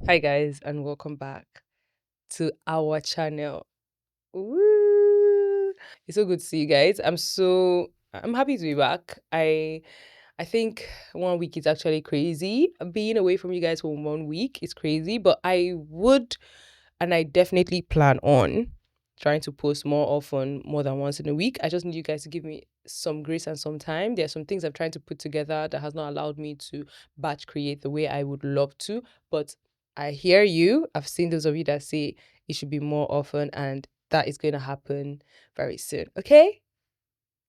Hi guys and welcome back to our channel. Woo! It's so good to see you guys. I'm happy to be back. I think 1 week is actually crazy. Being away from you guys for 1 week is crazy, but I definitely plan on trying to post more often, more than once in a week. I just need you guys to give me some grace and some time. There are some things I'm trying to put together that has not allowed me to batch create the way I would love to, but I hear you. I've seen those of you that say it should be more often, and that is going to happen very soon. Okay?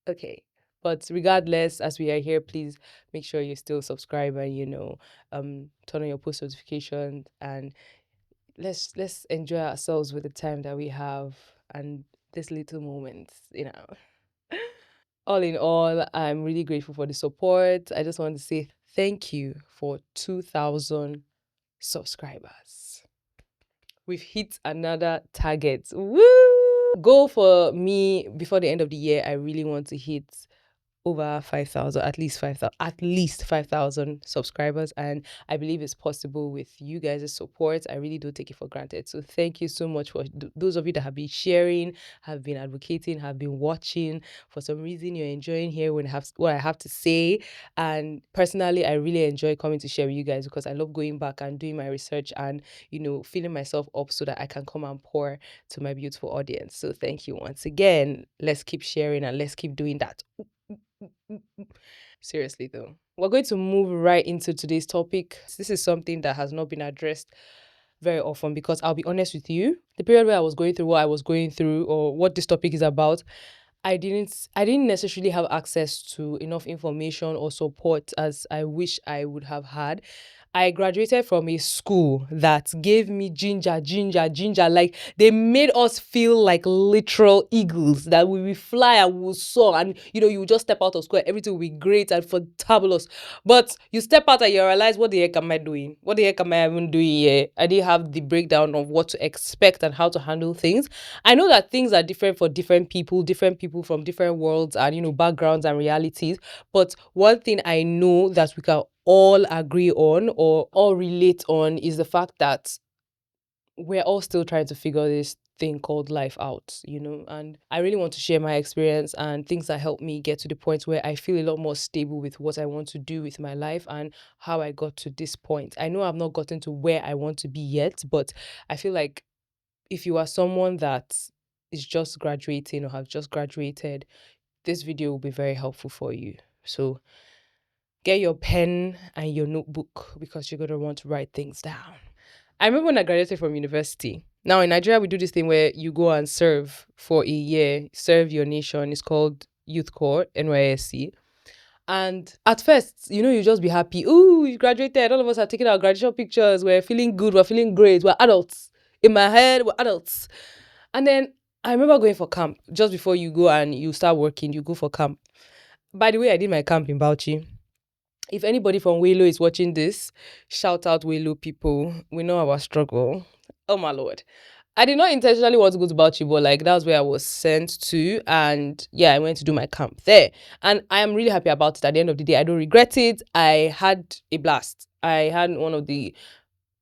Okay. But regardless, as we are here, please make sure you still subscribe and turn on your post notifications, and let's enjoy ourselves with the time that we have and this little moments. All in all, I'm really grateful for the support. I just want to say thank you for 2,000 subscribers. We've hit another target. Woo! Goal for me before the end of the year, I really want to hit over 5,000, at least 5,000 subscribers. And I believe it's possible with you guys' support. I really do take it for granted. So thank you so much for those of you that have been sharing, have been advocating, have been watching. For some reason, you're enjoying hearing what I have to say. And personally, I really enjoy coming to share with you guys because I love going back and doing my research and, filling myself up so that I can come and pour to my beautiful audience. So thank you once again. Let's keep sharing and let's keep doing that. Seriously, though, we're going to move right into today's topic. This is something that has not been addressed very often because I'll be honest with you, the period where I was going through what I was going through or what this topic is about, I didn't necessarily have access to enough information or support as I wish I would have had. I graduated from a school that gave me ginger, ginger, ginger. Like they made us feel like literal eagles that we will fly and we will soar. And you will just step out of school, everything will be great and fantabulous. But you step out and you realize, what the heck am I doing? What the heck am I even doing here? I didn't have the breakdown of what to expect and how to handle things. I know that things are different for different people from different worlds and backgrounds and realities. But one thing I know that we can all agree on or all relate on is the fact that we're all still trying to figure this thing called life out. And I really want to share my experience and things that helped me get to the point where I feel a lot more stable with what I want to do with my life and how I got to this point. I know I've not gotten to where I want to be yet, but I feel like if you are someone that is just graduating or have just graduated, this video will be very helpful for you. So get your pen and your notebook because you're going to want to write things down. I remember when I graduated from university. Now in Nigeria, we do this thing where you go and serve for a year, serve your nation. It's called Youth Corps, NYSC. And at first, you just be happy. Ooh, you graduated. All of us are taking our graduation pictures. We're feeling good. We're feeling great. We're adults. In my head, we're adults. And then I remember going for camp. Just before you go and you start working, you go for camp. By the way, I did my camp in Bauchi. If anybody from Welo is watching this, shout out Welo people. We know our struggle. Oh my lord. I did not intentionally want to go to Bauchi, but like that was where I was sent to. And yeah, I went to do my camp there. And I am really happy about it. At the end of the day, I don't regret it. I had a blast. I had one of the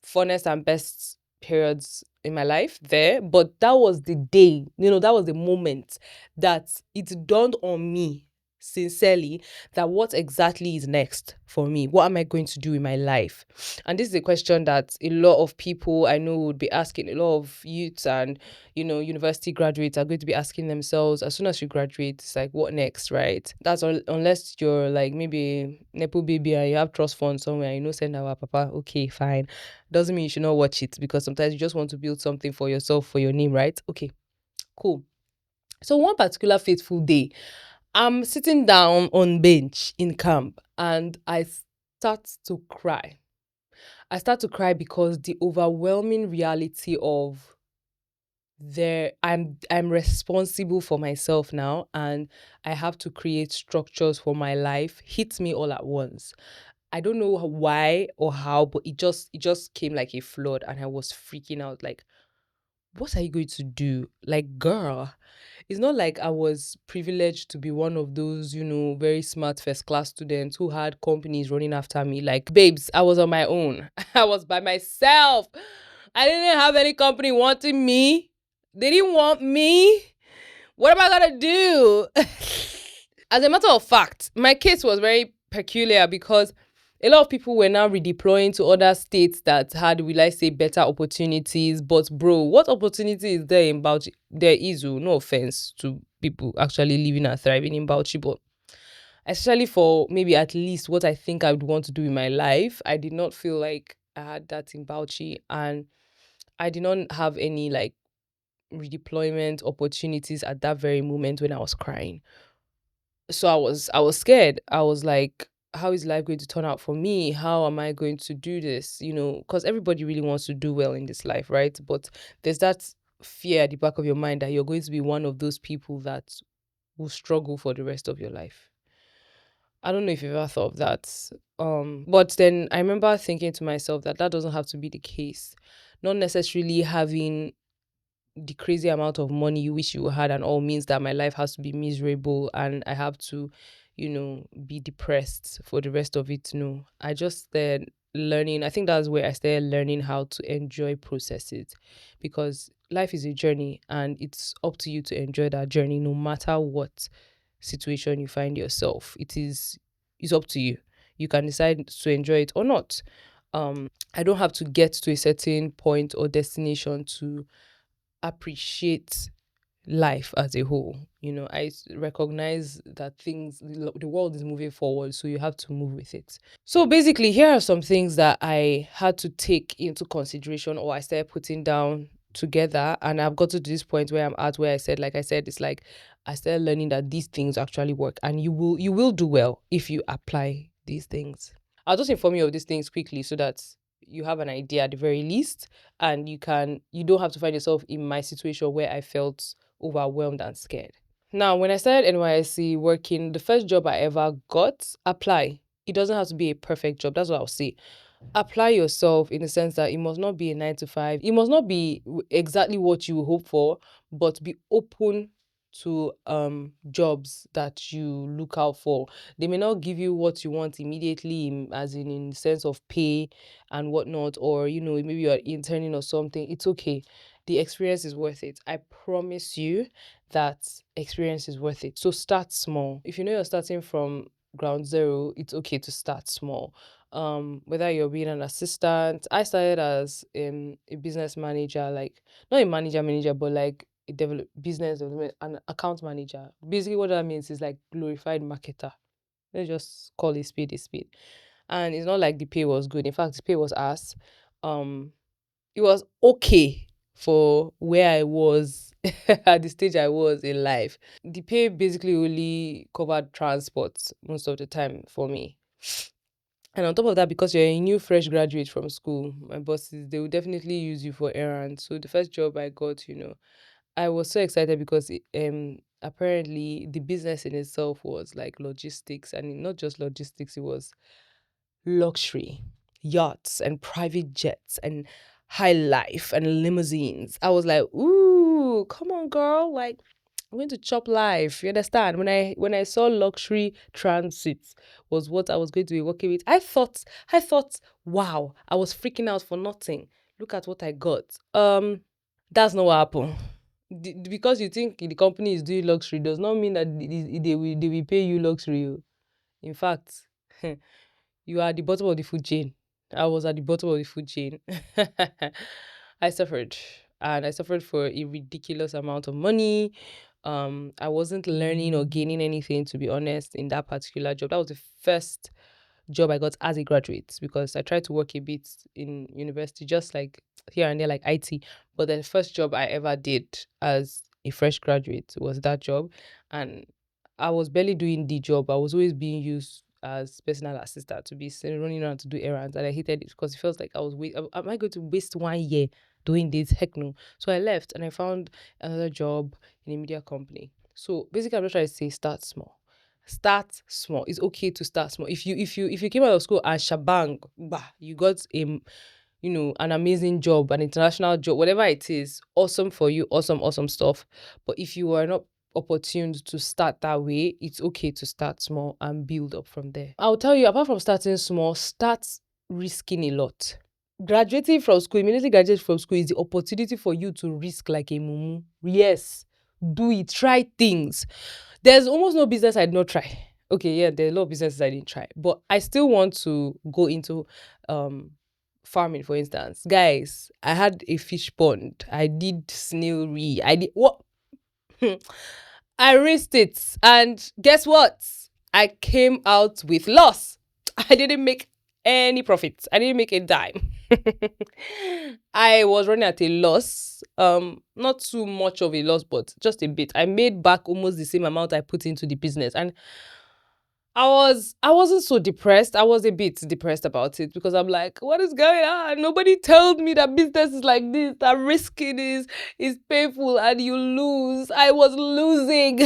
funnest and best periods in my life there. But that was the day, that was the moment that it dawned on me sincerely that what exactly is next for me? What am I going to do in my life? And this is a question that a lot of people I know would be asking. A lot of youths and university graduates are going to be asking themselves as soon as you graduate. It's like, what next, right? Unless you're like maybe nepo baby and you have trust fund somewhere, send our papa. Okay, fine. Doesn't mean you should not watch it because sometimes you just want to build something for yourself for your name, right? Okay, cool. So one particular fateful day, I'm sitting down on bench in camp and I start to cry. I start to cry because the overwhelming reality of I'm responsible for myself now and I have to create structures for my life hits me all at once. I don't know why or how, but it just came like a flood and I was freaking out like, what are you going to do? Like, girl, it's not like I was privileged to be one of those, very smart first class students who had companies running after me. Like, babes, I was on my own. I was by myself. I didn't have any company wanting me. They didn't want me. What am I gonna do? As a matter of fact, my case was very peculiar because a lot of people were now redeploying to other states that had, will I say, better opportunities. But bro, what opportunity is there in Bauchi? There is, oh, no offense to people actually living and thriving in Bauchi, but especially for maybe at least what I think I would want to do in my life, I did not feel like I had that in Bauchi, and I did not have any like redeployment opportunities at that very moment when I was crying. So I was scared. I was like, how is life going to turn out for me? How am I going to do this? Because everybody really wants to do well in this life, right? But there's that fear at the back of your mind that you're going to be one of those people that will struggle for the rest of your life. I don't know if you've ever thought of that. But then I remember thinking to myself that that doesn't have to be the case. Not necessarily having the crazy amount of money you wish you had and all means that my life has to be miserable and I have to, be depressed for the rest of it. No, I just started learning. I think that's where I started learning how to enjoy processes, because life is a journey and it's up to you to enjoy that journey no matter what situation you find yourself. It's up to you. You can decide to enjoy it or not. I don't have to get to a certain point or destination to appreciate life as a whole. Recognize that the world is moving forward, so you have to move with it. So basically, here are some things that I had to take into consideration, or I started putting down together, and I've got to this point where I'm at, where I said, like I said, it's like I started learning that these things actually work, and you will do well if you apply these things. I'll just inform you of these things quickly so that you have an idea at the very least, and you don't have to find yourself in my situation where I felt overwhelmed and scared. Now, when I started NYSC working, the first job I ever got, apply. It doesn't have to be a perfect job. That's what I'll say. Apply yourself in the sense that it must not be a 9 to 5. It must not be exactly what you hope for, but be open to jobs that you look out for. They may not give you what you want immediately, as in the sense of pay and whatnot, or maybe you're interning or something. It's okay. The experience is worth it. I promise you that experience is worth it. So start small. If you know you're starting from ground zero, it's okay to start small. Whether you're being an assistant, I started as a business manager, like not a manager, but like a business development, an account manager. Basically, what that means is like glorified marketer. Let's just call it speed is speed. And it's not like the pay was good. In fact, the pay was ass. Um, it was okay for where I was at the stage I was in life. The pay basically only covered transport most of the time for me. And on top of that, because you're a new fresh graduate from school, my bosses, they will definitely use you for errands. So the first job I got, I was so excited because apparently the business in itself was like logistics, and not just logistics, it was luxury, yachts and private jets and high life and limousines. I was like, ooh, come on, girl. Like, I'm going to chop life. You understand? When I saw luxury transit was what I was going to be working with, I thought, wow, I was freaking out for nothing. Look at what I got. That's not what happened. Because you think the company is doing luxury does not mean that they will pay you luxury. Oh. In fact, you are at the bottom of the food chain. I was at the bottom of the food chain. I suffered. And I suffered for a ridiculous amount of money. I wasn't learning or gaining anything, to be honest, in that particular job. That was the first job I got as a graduate, because I tried to work a bit in university, just like here and there, like IT. But the first job I ever did as a fresh graduate was that job. And I was barely doing the job. I was always being used as personal assistant to be running around to do errands. And I hated it because it felt like am I going to waste 1 year doing this? Heck no. So I left and I found another job in a media company. So basically, I'm just trying to say start small. Start small. It's okay to start small. If you came out of school and shabang, bah, you got an amazing job, an international job, whatever it is, awesome for you, awesome, awesome stuff. But if you are not opportuned to start that way, it's okay to start small and build up from there. I'll tell you, apart from starting small, start risking a lot. Graduating from school, immediately graduating from school is the opportunity for you to risk like a mumu. Yes, do it, try things. There's almost no business I did not try. Okay, yeah, there are a lot of businesses I didn't try, but I still want to go into um farming, for instance. Guys, I had a fish pond. I did snailry. I did what? I risked it, and guess what? I came out with loss. I didn't make any profit. I didn't make a dime. I was running at a loss. Not too much of a loss, but just a bit. I made back almost the same amount I put into the business, and I wasn't so depressed. I was a bit depressed about it because I'm like, what is going on? Nobody told me that business is like this, that risking is painful and you lose. I was losing.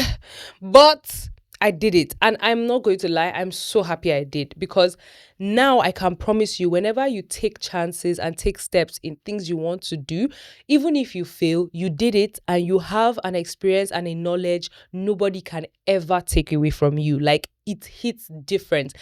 But I did it. And I'm not going to lie, I'm so happy I did, because now I can promise you, whenever you take chances and take steps in things you want to do, even if you fail, you did it and you have an experience and a knowledge nobody can ever take away from you. Like, it hits different.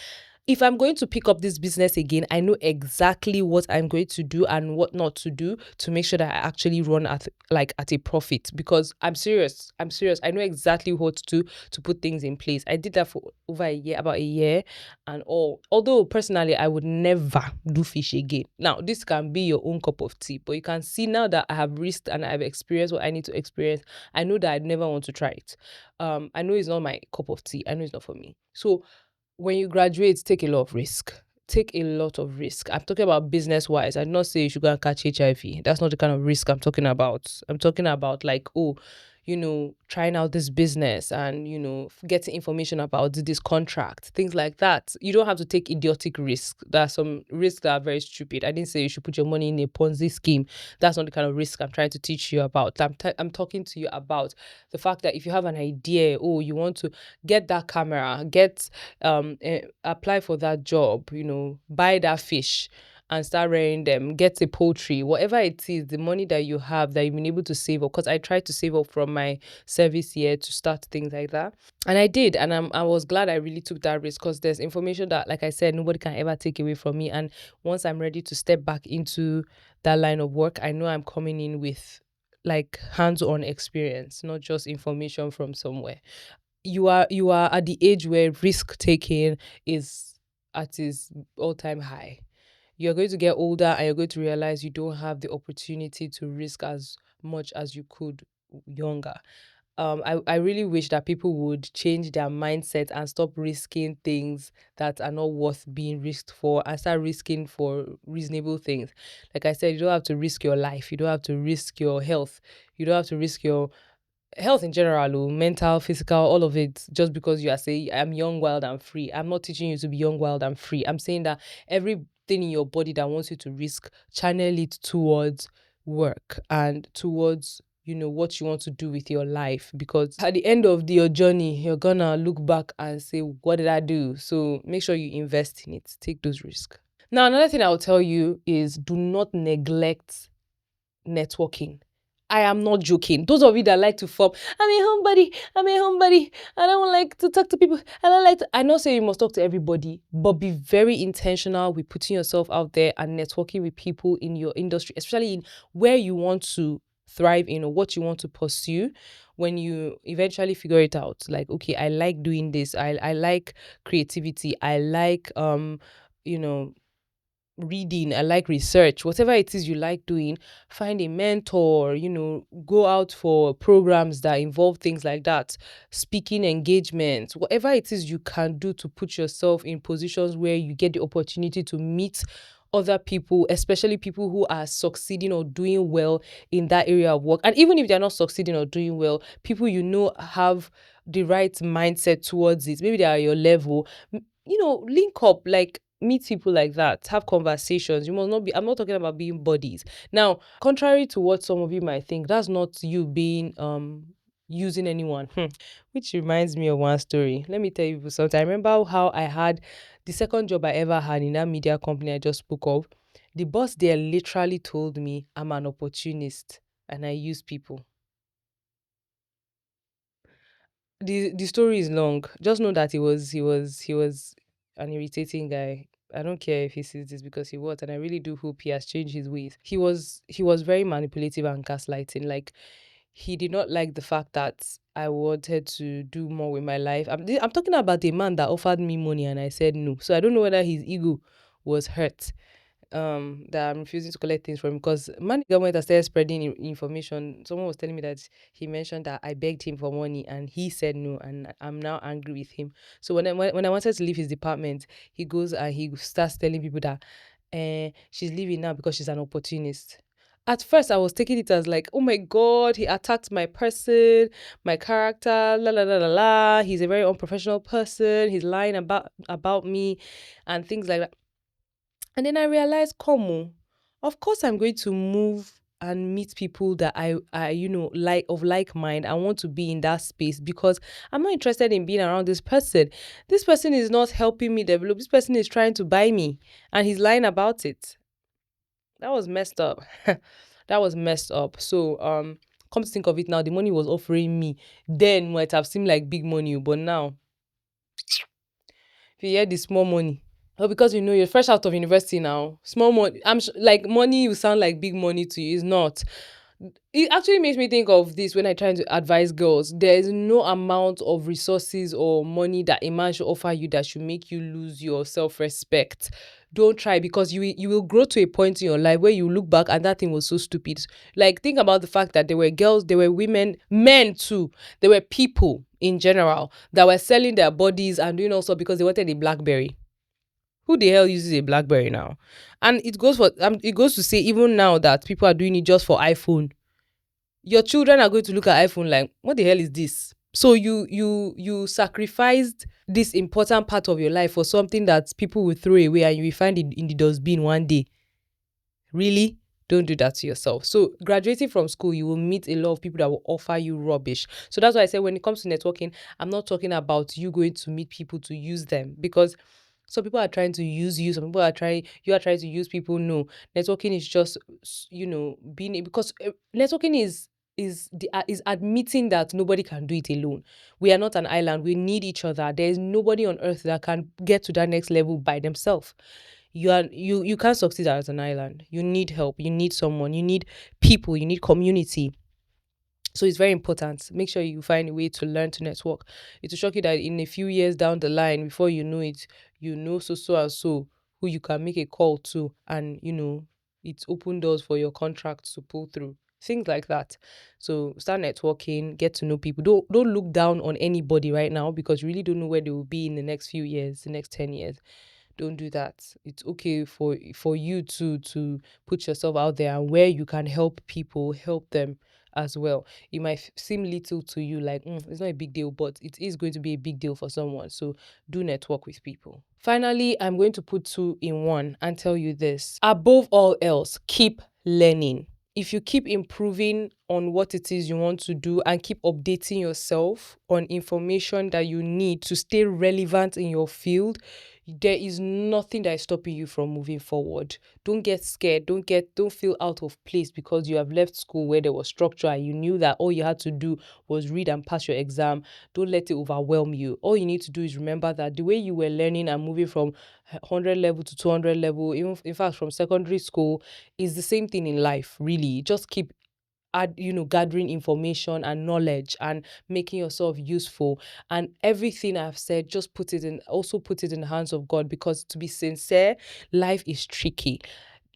If I'm going to pick up this business again, I know exactly what I'm going to do and what not to do to make sure that I actually run at a profit, because I'm serious. I'm serious. I know exactly what to do to put things in place. I did that for over a year, about a year and all. Although personally, I would never do fish again. Now, this can be your own cup of tea, but you can see now that I have risked and I've experienced what I need to experience. I know that I'd never want to try it. I know it's not my cup of tea. I know it's not for me. So when you graduate, take a lot of risk. Take a lot of risk. I'm talking about business wise. I did not say you should go and catch HIV. That's not the kind of risk I'm talking about. I'm talking about like, oh, trying out this business and, getting information about this contract, things like that. You don't have to take idiotic risks. There are some risks that are very stupid. I didn't say you should put your money in a Ponzi scheme. That's not the kind of risk I'm trying to teach you about. I'm talking to you about the fact that if you have an idea, oh, you want to get that camera, apply for that job, buy that fish and start rearing them, get a poultry, whatever it is, the money that you have that you've been able to save up. Because I tried to save up from my service year to start things like that. And I did. And I was glad I really took that risk, because there's information that, like I said, nobody can ever take away from me. And once I'm ready to step back into that line of work, I know I'm coming in with like hands-on experience, not just information from somewhere. You are at the age where risk taking is at its all-time high. You're going to get older and you're going to realize you don't have the opportunity to risk as much as you could younger. I really wish that people would change their mindset and stop risking things that are not worth being risked for, and start risking for reasonable things. Like I said, you don't have to risk your life. You don't have to risk your health. You don't have to risk your health in general, mental, physical, all of it, just because you are saying, I'm young, wild, and free. I'm not teaching you to be young, wild, and free. I'm saying that everything in your body that wants you to risk, channel it towards work and towards what you want to do with your life, because at the end of your journey you're gonna look back and say, what did I do? So make sure you invest in it, take those risks. Now, another thing I'll tell you is, do not neglect networking. I am not joking. Those of you that like to form, I'm a homebody, I don't like to talk to people. I not say you must talk to everybody, but be very intentional with putting yourself out there and networking with people in your industry, especially in where you want to thrive in or what you want to pursue. When you eventually figure it out, like, okay, I like doing this. I like creativity. I like you know reading, I like research, whatever it is you like doing, find a mentor, go out for programs that involve things like that, speaking engagements, whatever it is you can do to put yourself in positions where you get the opportunity to meet other people, especially people who are succeeding or doing well in that area of work. And even if they're not succeeding or doing well, people have the right mindset towards it. Maybe they are your level. Link up, like meet people like that, have conversations. You must not be, I'm not talking about being buddies. Now, contrary to what some of you might think, that's not you being using anyone. Which reminds me of one story. Let me tell you something. I remember how I had the second job I ever had in that media company I just spoke of. The boss there literally told me I'm an opportunist and I use people. The story is long. Just know that he was an irritating guy. I don't care if he sees this because he was, and I really do hope he has changed his ways. He was very manipulative and gaslighting. Like he did not like the fact that I wanted to do more with my life. I'm talking about a man that offered me money and I said no. So I don't know whether his ego was hurt that I'm refusing to collect things from him because man the government has started spreading information. Someone was telling me that he mentioned that I begged him for money and he said no, and I'm now angry with him. So when I wanted to leave his department, he goes and he starts telling people that she's leaving now because she's an opportunist. At first, I was taking it as like, oh my God, he attacked my person, my character, la la la la la. He's a very unprofessional person. He's lying about me, and things like that. And then I realized, come on, of course I'm going to move and meet people that I like of like mind. I want to be in that space because I'm not interested in being around this person. This person is not helping me develop. This person is trying to buy me and he's lying about it. That was messed up. That was messed up. So come to think of it now, the money he was offering me then might have seemed like big money, but now if you hear the small money. Oh, because you're fresh out of university now. Small money, like money will sound like big money to you. It's not. It actually makes me think of this when I try to advise girls. There is no amount of resources or money that a man should offer you that should make you lose your self-respect. Don't try because you will grow to a point in your life where you look back and that thing was so stupid. Like think about the fact that there were girls, there were women, men too. There were people in general that were selling their bodies and doing also because they wanted a BlackBerry. Who the hell uses a BlackBerry now? And it goes to say even now that people are doing it just for iPhone. Your children are going to look at iPhone like, what the hell is this? So you sacrificed this important part of your life for something that people will throw away and you will find it in the dustbin one day. Really? Don't do that to yourself. So, graduating from school, you will meet a lot of people that will offer you rubbish. So, that's why I say when it comes to networking, I'm not talking about you going to meet people to use them because some people are trying to use you. Some people are trying, you are trying to use people. No, networking is just, being, because networking is admitting that nobody can do it alone. We are not an island. We need each other. There is nobody on earth that can get to that next level by themselves. You can't succeed as an island. You need help. You need someone. You need people. You need community. So it's very important. Make sure you find a way to learn to network. It will shock you that in a few years down the line, before you know it, you know so and so who you can make a call to, and it's open doors for your contract to pull through. Things like that. So start networking, get to know people. Don't look down on anybody right now because you really don't know where they will be in the next few years, the next 10 years. Don't do that. It's okay for you to put yourself out there and where you can help people, help them as well. It might seem little to you, like it's not a big deal, but it is going to be a big deal for someone. So do network with people. Finally, I'm going to put two in one and tell you this. Above all else, keep learning. If you keep improving on what it is you want to do and keep updating yourself on information that you need to stay relevant in your field, there is nothing that is stopping you from moving forward. Don't get scared. Don't feel out of place because you have left school where there was structure and you knew that all you had to do was read and pass your exam. Don't let it overwhelm you. All you need to do is remember that the way you were learning and moving from 100 level to 200 level, even in fact from secondary school, is the same thing in life, really. Just keep gathering information and knowledge and making yourself useful, and everything I've said, just put it in the hands of God, because to be sincere, life is tricky.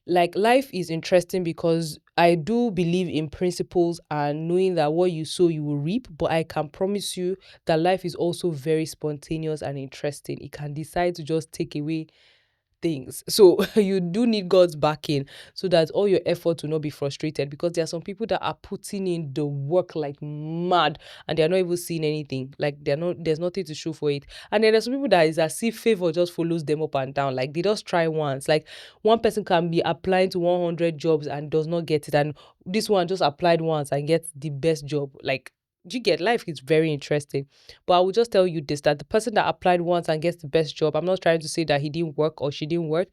Like life is interesting because I do believe in principles and knowing that what you sow you will reap, but I can promise you that life is also very spontaneous and interesting. It can decide to just take away things. So you do need God's backing so that all your effort will not be frustrated, because there are some people that are putting in the work like mad and they're not even seeing anything. Like there's nothing to show for it. And then there's some people that is as if favor just follows them up and down. Like they just try once. Like one person can be applying to 100 jobs and does not get it. And this one just applied once and gets the best job. Like, do you get? Life is very interesting. But I will just tell you this, that the person that applied once and gets the best job, I'm not trying to say that he didn't work or she didn't work.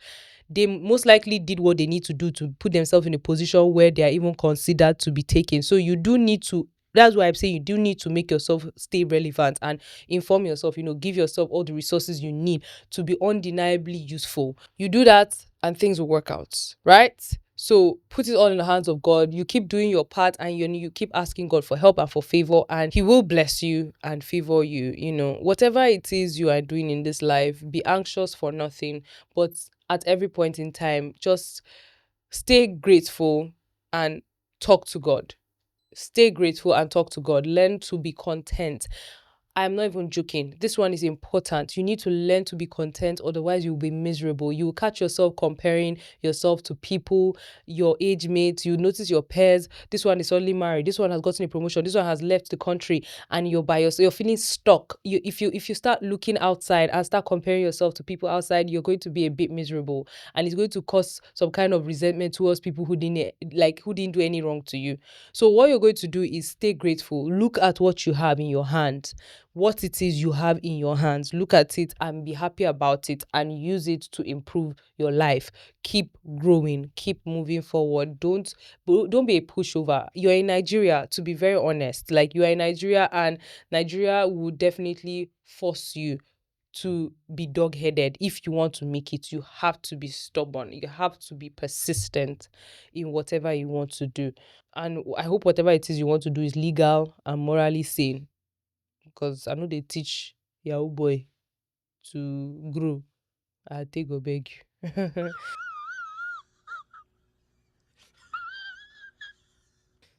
they most likely did what they need to do to put themselves in a position where they are even considered to be taken. So you do need to, that's why I'm saying you do need to make yourself stay relevant and inform yourself, give yourself all the resources you need to be undeniably useful. You do that and things will work out, right? So put it all in the hands of God. You keep doing your part, and you keep asking God for help and for favor, and He will bless you and favor you. Whatever it is you are doing in this life, be anxious for nothing, but at every point in time, just stay grateful and talk to God. Stay grateful and talk to God. Learn to be content. I'm not even joking. This one is important. You need to learn to be content, otherwise, you'll be miserable. You will catch yourself comparing yourself to people, your age mates. You notice your peers. This one is only married. This one has gotten a promotion. This one has left the country, and you're by yourself. You're feeling stuck. If you start looking outside and start comparing yourself to people outside, you're going to be a bit miserable, and it's going to cause some kind of resentment towards people who didn't do any wrong to you. So what you're going to do is stay grateful. Look at what you have in your hand, what it is you have in your hands. Look at it and be happy about it and use it to improve your life. Keep growing, keep moving forward. Don't be a pushover. You're in Nigeria, to be very honest. Like, you are in Nigeria, and Nigeria will definitely force you to be dog-headed. If you want to make it, you have to be stubborn. You have to be persistent in whatever you want to do. And I hope whatever it is you want to do is legal and morally sane, because I know they teach Yahoo boy to grow. I take go beg you.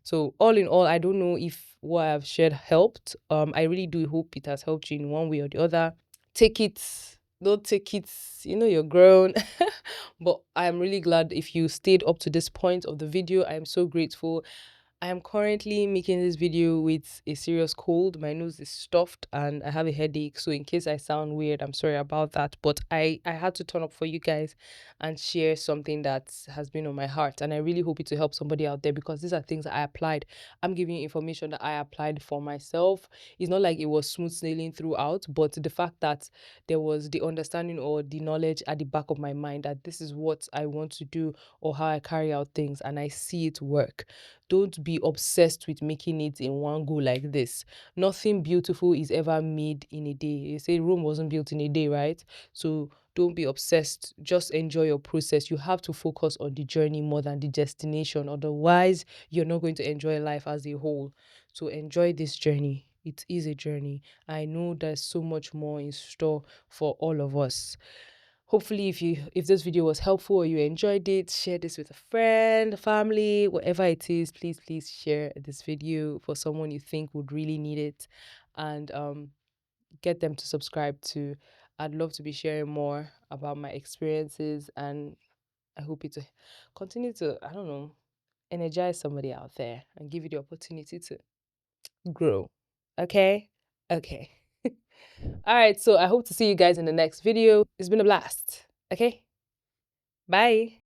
So all in all, I don't know if what I've shared helped. I really do hope it has helped you in one way or the other. Take it, don't take it, you're grown. But I'm really glad if you stayed up to this point of the video. I am so grateful. I am currently making this video with a serious cold. My nose is stuffed and I have a headache. So in case I sound weird, I'm sorry about that. But I had to turn up for you guys and share something that has been on my heart. And I really hope it to help somebody out there, because these are things that I applied. I'm giving you information that I applied for myself. It's not like it was smooth sailing throughout, but the fact that there was the understanding or the knowledge at the back of my mind that this is what I want to do or how I carry out things, and I see it work. Don't be obsessed with making it in one go like this. Nothing beautiful is ever made in a day. They say Rome wasn't built in a day, right? So don't be obsessed. Just enjoy your process. You have to focus on the journey more than the destination. Otherwise, you're not going to enjoy life as a whole. So enjoy this journey. It is a journey. I know there's so much more in store for all of us. Hopefully, if this video was helpful or you enjoyed it, share this with a friend, family, whatever it is. Please share this video for someone you think would really need it, and get them to subscribe to. I'd love to be sharing more about my experiences, and I hope it to continue to, I don't know, energize somebody out there and give you the opportunity to grow. Okay? Okay. All right, so I hope to see you guys in the next video. It's been a blast. Okay? Bye.